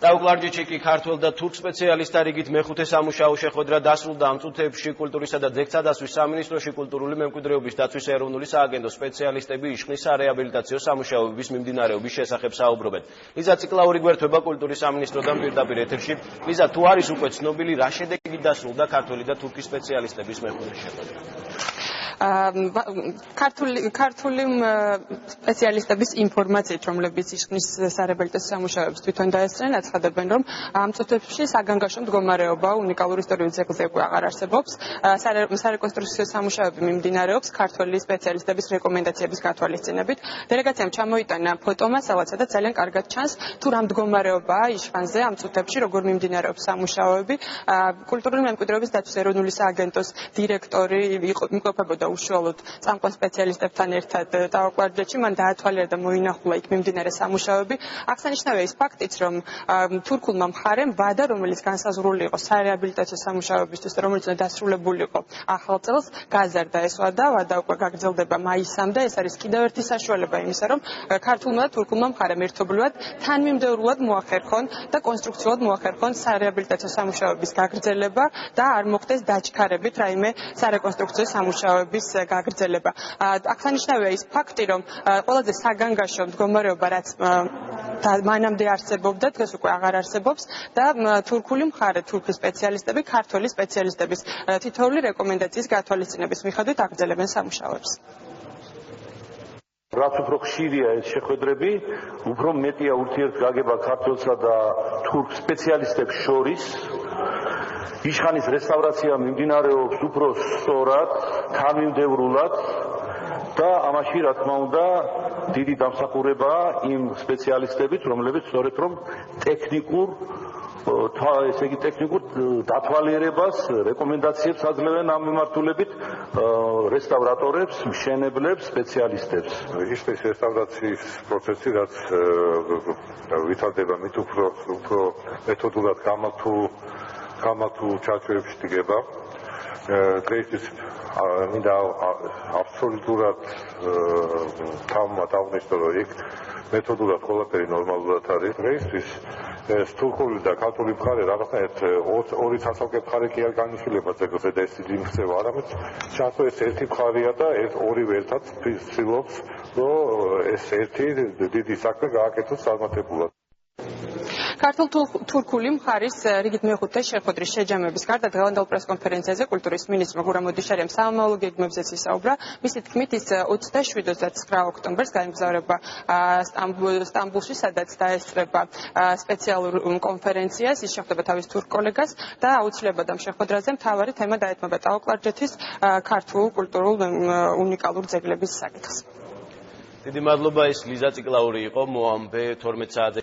დაუკლარჯიჩი კი ქართველ და თურქ სპეციალისტთა რიგით მეხუთე სამუშაო შეხვედრა დასრულდა ამ წუთებში კულტურისა და ძეგლთადასთვის სამინისტროში კულტურული მემკვიდრეობის დაცვის ეროვნული სააგენტოს სპეციალისტები იშხნის სარეაბილიტაციო სამუშაოების მიმდინარეობის შესახებ საუბრობენ. ლიზა ციკლაური გვერდება კულტურის სამინისტროდან პირდაპირ ეთერში. ლიზა, თუ არის უკვე ცნობილი, რა შედეგით დასრულდა ქართველი და თურქი სპეციალისტების მეხუთე შეხვედრა? ქართული სპეციალისტების ინფორმაციით, რომლებიც იშხნის სარეაბილიტაციო სამუშაოებს თვითონ დაესწრნენ, აცხადებენ, რომ ამ წუთებში საგანგაშო მდგომარეობა უნიკალურ ისტორიულ ძეგლზე უკვე აღარ არსებობს. სარეკონსტრუქციო სამუშაოები მიმდინარეობს ქართველი სპეციალისტების რეკომენდაციების გათვალისწინებით. დელეგაციამ ჩამოიტანა ფოტომასალა, სადაც ძალიან კარგად ჩანს, თუ რა მდგომარეობაა იშხანზე ამ წუთებში, როგორ მიმდინარეობს სამუშაოები. კულტურული მემკვიდრეობის დაცვის ეროვნული სააგენტოს დირექტორი იმყოფებოდა უშუალოდ წამყვან სპეციალისტებთან ერთად დაუკვარჯეთში, მან დაათვალიერა და მოინახულა იქ მიმდინარე სამუშაოები. აღსანიშნავია ის ფაქტიც, რომ თურქულმა მხარემ ვადა, რომელიც განსაზღვრული იყო სარეაბილიტაციო სამუშაოებისთვის, რომელიც დასრულებული იყო ახალ წელს, გაზარდა ეს ვადა უკვე გაგრძელდება მაისამდე. ეს არის კიდევ ერთი საშუალება იმისა, რომ ქართულმა და თურქულმა მხარემ ერთობლივად თანმიმდევრულად მოახერხონ და კონსტრუქციულად მოახერხონ სარეაბილიტაციო სამუშაოების გაგრძელება და არ მოხდეს დაჩქარებით რაიმე სარეკონსტრუქციო სამუშაოების გაგრძელება. აღსანიშნავია ის ფაქტი, რომ ყველაზე საგანგაშო მდგომარეობა, რაც მანამდე არსებობდა, დღეს უკვე აღარ არსებობს და თურქული მხარე, თურქი სპეციალისტები, ქართველი სპეციალისტების თითოეული რეკომენდაციის გათვალისწინების მიხედვით აგრძელებენ სამუშაოებს. რაც უფრო ხშირია ეს შეხვედრები, უფრო მეტია ურთიერთგაგება ქართველსა და თურქ სპეციალისტებს შორის. იშხანის რესტავრაცია მიმდინარეობს უფრო სწორად, თანმიმდევრულად და ამაში რა თქმა უნდა დიდი დამსახურებაა იმ სპეციალისტებით, რომლებიც სწორედ რომ ტექნიკურ დათვალიერებას, რეკომენდაციებს აძლევენ ამ მიმართულებით რესტავრატორებს, მშენებლებს, სპეციალისტებს. იშხნის რესტავრაციის პროცესი, რაც ვითარდება მით უფრო მეთოდულად გამართულ ჩარჩოებში დგება. დღეისთვის მინდა აბსოლუტურად დავნიშნო, რომ იქ მეთოდულად ყველაფერი ნორმალურად არის. დღეისთვის თურქული და ქართული მხარე რაღაცნაირად ორი სასალკე მხარე კი არ განიხილება ძეგლზე და ეს დიდი მიღწევა, არამედ ჩართო ეს ერთი მხარეა და ეს ორივე ერთად ცდილობს, რომ ეს ერთი დიდი საქმე გააკეთოს წარმატებულად. ქართულ-თურქული მხარის რიგით მეხუთე შეხვედრის შეჯამების გარდა დღევანდელ პრესკონფერენციაზე კულტურის მინისტრმა გურამ ოდიშარიამ სამომავლო გეგმებზეც ისაუბრა. მისი თქმით, ის 27-29 ოქტომბერს გაემგზავრება სტამბულში, სადაც დაესწრება სპეციალურ კონფერენციას. ის შეხვდება თავის თურქ კოლეგას და აუცილებლად ამ შეხვედრაზე მთავარი თემა დაეთმობა დაუკლარჯეთის ქართულ კულტურულ უნიკალურ ძეგლების საკითხს. დიდი მადლობა, ის ლიზა ციკლაური იყო, მოამბე 12 საათზე.